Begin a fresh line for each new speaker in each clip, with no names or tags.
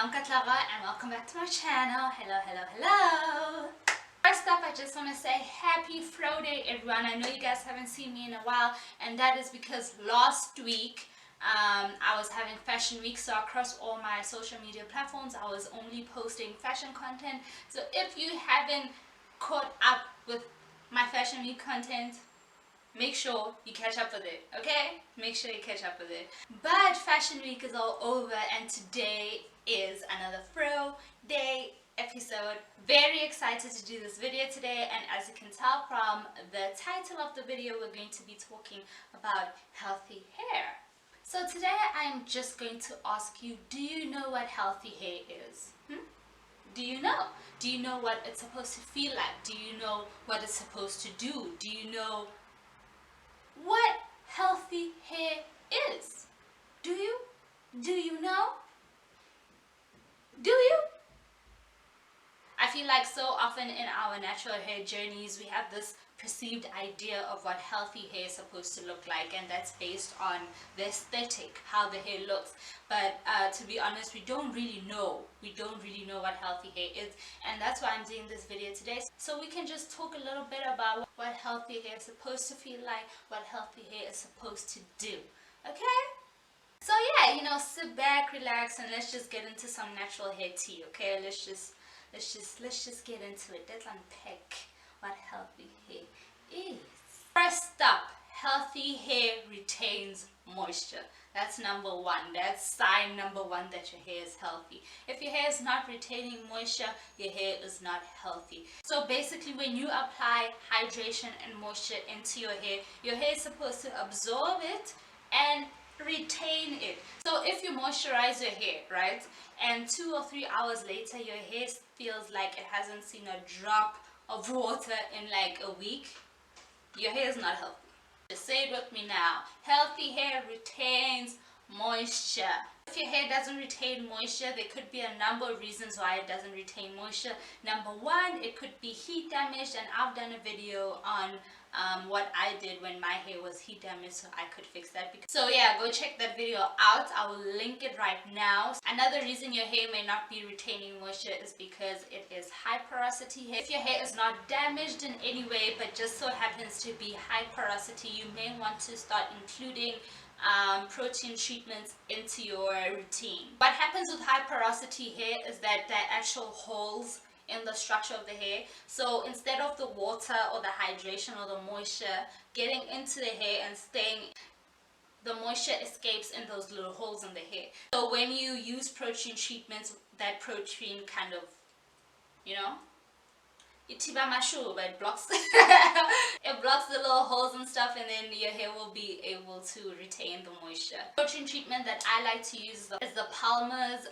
I'm Katlara and welcome back to my channel. Hello. First up, I just want to say happy Froday, everyone. I know you guys haven't seen me in a while, and that is because last week I was having fashion week, so across all my social media platforms I was only posting fashion content. So if you haven't caught up with my fashion week content, make sure you catch up with it, okay? Make sure you catch up with it. But fashion week is all over and today is another Froday episode. Very excited to do this video today, and as you can tell from the title of the video, we're going to be talking about healthy hair. So today I am just going to ask you, do you know what healthy hair is? Do you know? Do you know what it's supposed to feel like? Do you know what it's supposed to do? Do you know what healthy hair is? Do you? Do you know? Do you? I feel like so often in our natural hair journeys we have this perceived idea of what healthy hair is supposed to look like, and that's based on the aesthetic, how the hair looks. But to be honest, we don't really know. We don't really know what healthy hair is, and that's why I'm doing this video today, so we can just talk a little bit about what healthy hair is supposed to feel like, what healthy hair is supposed to do. Okay? So yeah, sit back, relax, and let's just get into some natural hair tea. Okay? Let's just get into it. Let's unpack what healthy hair is. First up, healthy hair retains moisture. That's number one. That's sign number one that your hair is healthy. If your hair is not retaining moisture, your hair is not healthy. So basically, when you apply hydration and moisture into your hair is supposed to absorb it and retain it. So if you moisturize your hair, right, and 2 or 3 hours later your hair feels like it hasn't seen a drop of water in like a week, your hair is not healthy. Just say it with me now. Healthy hair retains moisture. If your hair doesn't retain moisture, there could be a number of reasons why it doesn't retain moisture. Number one, it could be heat damage, and I've done a video on what I did when my hair was heat damaged, so I could fix that. So yeah, go check that video out. I will link it right now. Another reason your hair may not be retaining moisture is because it is high porosity hair. If your hair is not damaged in any way but just so happens to be high porosity, you may want to start including protein treatments into your routine. What happens with high porosity hair is that there are actual holes in the structure of the hair. So instead of the water or the hydration or the moisture getting into the hair and staying, the moisture escapes in those little holes in the hair. So when you use protein treatments, that protein kind of, it blocks it blocks the little holes and stuff, and then your hair will be able to retain the moisture. Protein treatment that I like to use is the Palmer's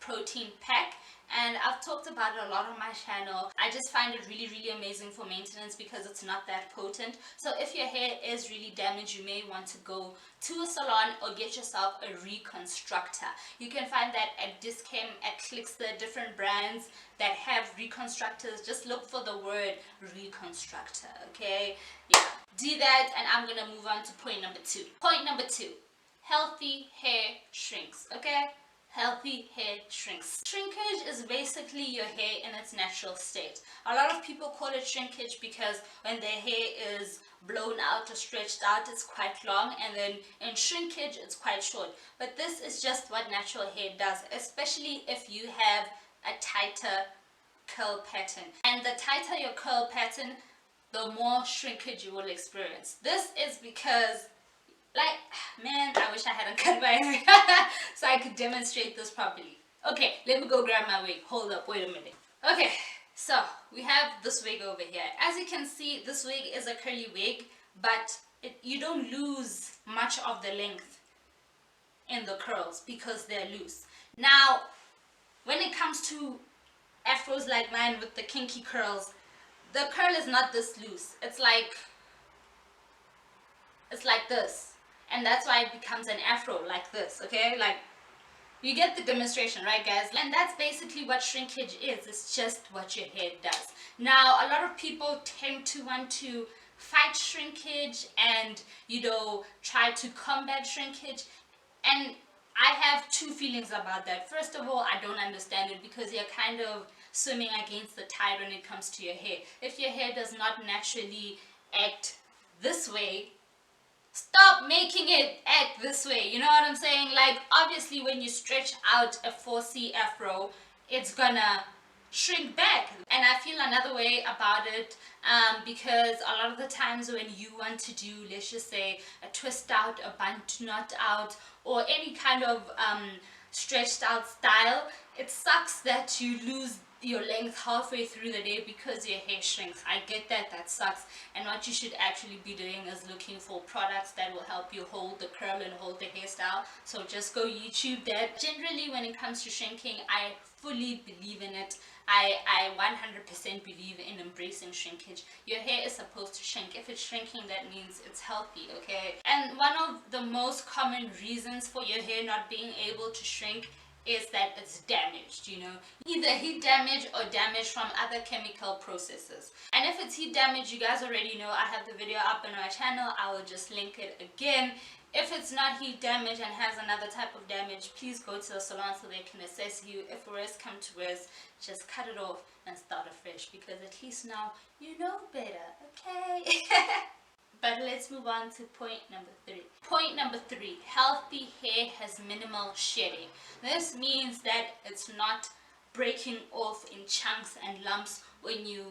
protein pack, and I've talked about it a lot on my channel. I just find it really amazing for maintenance because it's not that potent. So if your hair is really damaged, you may want to go to a salon or get yourself a reconstructor. You can find that at Dischem, at Clicks, the different brands that have reconstructors. Just look for the word reconstructor, okay? Yeah, do that, and I'm gonna move on to point number two. Point number two, healthy hair shrinks, okay? Healthy hair shrinks. Shrinkage is basically your hair in its natural state. A lot of people call it shrinkage because when their hair is blown out or stretched out, it's quite long, and then in shrinkage it's quite short. But this is just what natural hair does, especially if you have a tighter curl pattern. And the tighter your curl pattern, the more shrinkage you will experience. This is because, like, man, I wish I hadn't cut my hair so I could demonstrate this properly. Okay, let me go grab my wig. Hold up, wait a minute. Okay, so we have this wig over here. As you can see, this wig is a curly wig, but you don't lose much of the length in the curls because they're loose. Now, when it comes to afros like mine with the kinky curls, the curl is not this loose. It's like this. And that's why it becomes an afro like this, okay? Like, you get the demonstration, right, guys? And that's basically what shrinkage is. It's just what your hair does. Now, a lot of people tend to want to fight shrinkage and, try to combat shrinkage. And I have two feelings about that. First of all, I don't understand it because you're kind of swimming against the tide when it comes to your hair. If your hair does not naturally act this way, stop making it act this way. You know what I'm saying? Like, obviously when you stretch out a 4C afro, it's gonna shrink back. And I feel another way about it, because a lot of the times when you want to do, let's just say, a twist out, a bunt knot out, or any kind of stretched out style, it sucks that you lose your length halfway through the day because your hair shrinks. I get that, that sucks. And what you should actually be doing is looking for products that will help you hold the curl and hold the hairstyle. So just go YouTube that. Generally, when it comes to shrinking, I fully believe in it. I 100% believe in embracing shrinkage. Your hair is supposed to shrink. If it's shrinking, that means it's healthy, okay? And one of the most common reasons for your hair not being able to shrink is that it's damaged, you know, either heat damage or damage from other chemical processes. And if it's heat damage, you guys already know, I have the video up on my channel. I will just link it again. If it's not heat damage and has another type of damage, please go to the salon so they can assess you. If worse come to worse, just cut it off and start afresh, because at least now you know better, okay? But let's move on to point number 3. Point number 3, healthy hair has minimal shedding. This means that it's not breaking off in chunks and lumps when you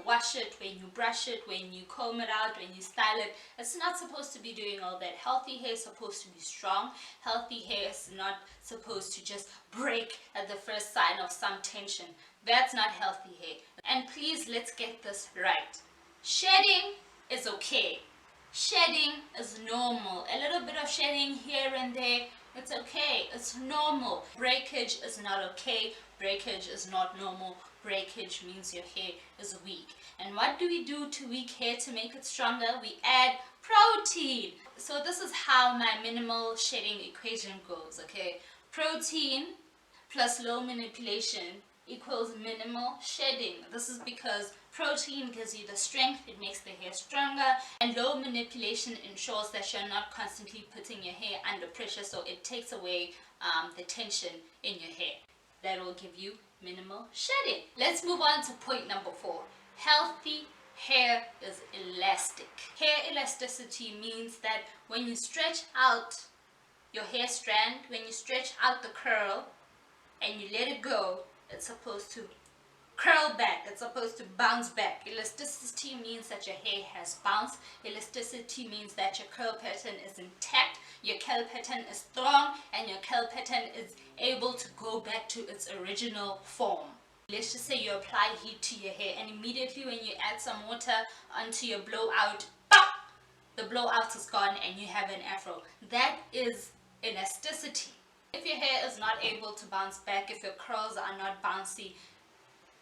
wash it, when you brush it, when you comb it out, when you style it. It's not supposed to be doing all that. Healthy hair is supposed to be strong. Healthy hair is not supposed to just break at the first sign of some tension. That's not healthy hair. And please, let's get this right. Shedding is okay. Shedding is normal. A little bit of shedding here and there, it's okay. It's normal. Breakage is not okay. Breakage is not normal. Breakage means your hair is weak. And what do we do to weak hair to make it stronger? We add protein. So this is how my minimal shedding equation goes, okay? Protein plus low manipulation equals minimal shedding. This is because protein gives you the strength, it makes the hair stronger, and low manipulation ensures that you're not constantly putting your hair under pressure, so it takes away the tension in your hair. That will give you minimal shedding. Let's move on to point number 4. Healthy hair is elastic. Hair elasticity means that when you stretch out your hair strand, when you stretch out the curl and you let it go, it's supposed to curl back, it's supposed to bounce back. Elasticity means that your hair has bounce. Elasticity means that your curl pattern is intact, your curl pattern is strong, and your curl pattern is able to go back to its original form. Let's just say you apply heat to your hair, and immediately when you add some water onto your blowout, pop, the blowout is gone and you have an afro. That is elasticity. If your hair is not able to bounce back, if your curls are not bouncy,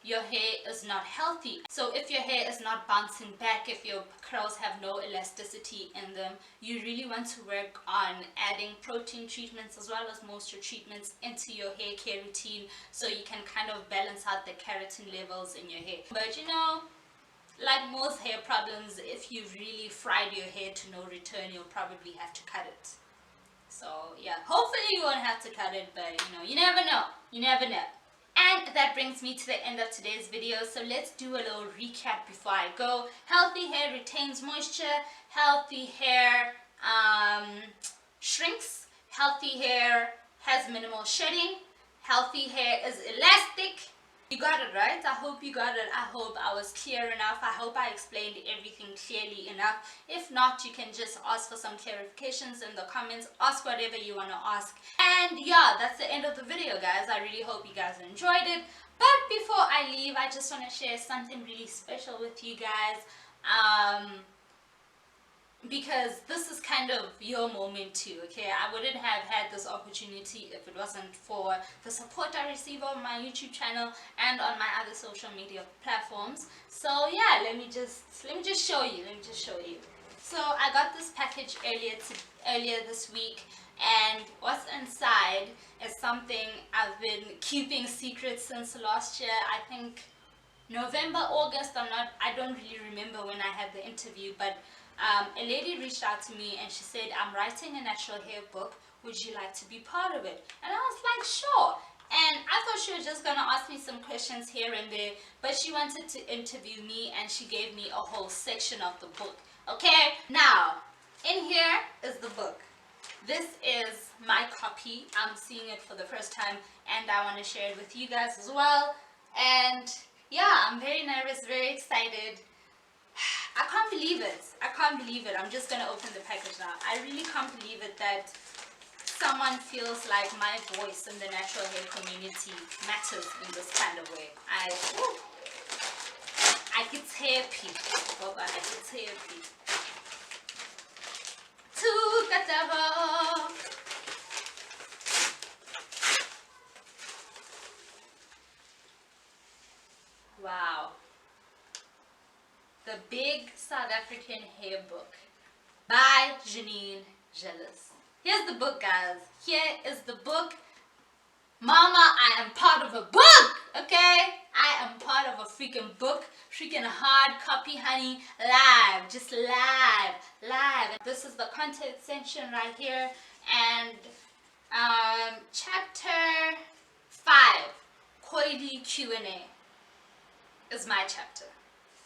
your hair is not healthy. So if your hair is not bouncing back, if your curls have no elasticity in them, you really want to work on adding protein treatments as well as moisture treatments into your hair care routine, so you can kind of balance out the keratin levels in your hair. But you know, like most hair problems, if you really fried your hair to no return, you'll probably have to cut it. So yeah, hopefully you won't have to cut it, but you know, you never know. You never know. And that brings me to the end of today's video. So let's do a little recap before I go. Healthy hair retains moisture. Healthy hair shrinks. Healthy hair has minimal shedding. Healthy hair is elastic. You got it right. I hope you got it. I hope I was clear enough. I hope I explained everything clearly enough. If not, you can just ask for some clarifications in the comments. Ask whatever you want to ask. And yeah, that's the end of the video, guys. I really hope you guys enjoyed it. But before I leave, I just want to share something really special with you guys. Because this is kind of your moment too, okay? I wouldn't have had this opportunity if it wasn't for the support I receive on my YouTube channel and on my other social media platforms. So yeah, let me just show you. So I got this package earlier this week, and what's inside is something I've been keeping secret since last year. I think November, August, I don't really remember when I had the interview, but a lady reached out to me and she said, I'm writing a natural hair book would you like to be part of it? And I was like, sure. And I thought she was just gonna ask me some questions here and there, but she wanted to interview me and she gave me a whole section of the book. Okay, now in here is the book. This is my copy. I'm seeing it for the first time and I want to share it with you guys as well. And yeah, I'm very nervous, very excited. I can't believe it. I can't believe it. I'm just gonna open the package now. I really can't believe it that someone feels like my voice in the natural hair community matters in this kind of way. I get happy. Baba, I get happy. Wow. The Big South African Hair Book by Janine Jealous. Here's the book, guys. Here is the book. Mama, I am part of a book, okay? I am part of a freaking book. Freaking hard copy, honey. Live. Just live. This is the content section right here. And chapter 5, Coily Q&A is my chapter.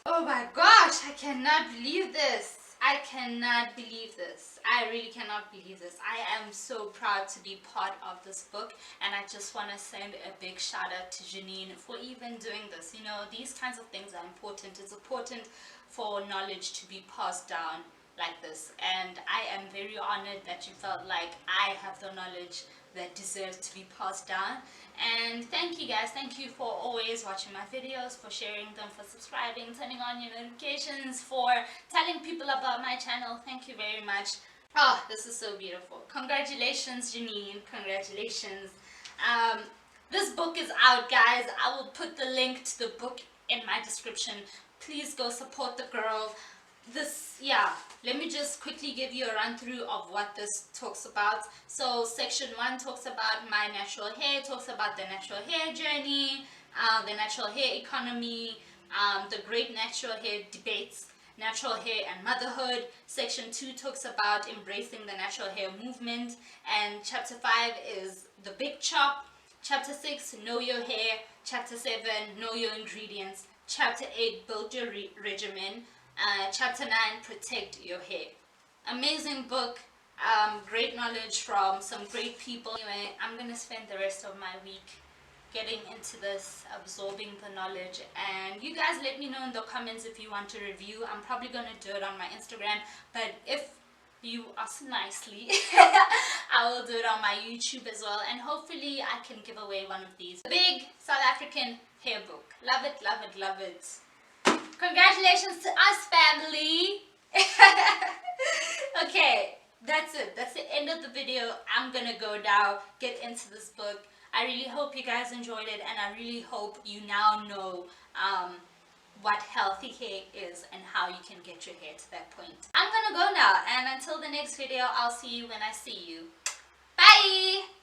Oh my gosh, I cannot believe this. I cannot believe this. I really cannot believe this. I am so proud to be part of this book, and I just want to send a big shout out to Janine for even doing this. You know, these kinds of things are important. It's important for knowledge to be passed down like this, and I am very honored that you felt like I have the knowledge that deserves to be passed down. And thank you guys, thank you for always watching my videos, for sharing them, for subscribing, turning on your notifications, for telling people about my channel. Thank you very much. Oh, this is so beautiful. Congratulations, Janine. Congratulations. This book is out, guys. I will put the link to the book in my description. Please go support the girl. Let me just quickly give you a run through of what this talks about. So section 1 talks about my natural hair, talks about the natural hair journey, the natural hair economy, the great natural hair debates, natural hair and motherhood. Section 2 talks about embracing the natural hair movement, and chapter 5 is the big chop. Chapter 6, know your hair. Chapter 7, know your ingredients. Chapter 8, build your regimen. Chapter 9, protect your hair. Amazing book, great knowledge from some great people. Anyway, I'm gonna spend the rest of my week getting into this, absorbing the knowledge, and you guys let me know in the comments if you want to review. I'm probably gonna do it on my Instagram, but if you ask nicely, I will do it on my YouTube as well, and hopefully I can give away one of these. Big South African hair book. Love it, love it, love it. Congratulations to us, family. Okay, that's it. That's the end of the video. I'm gonna go now, get into this book. I really hope you guys enjoyed it, and I really hope you now know what healthy hair is and how you can get your hair to that point. I'm gonna go now, and until the next video, I'll see you when I see you. Bye!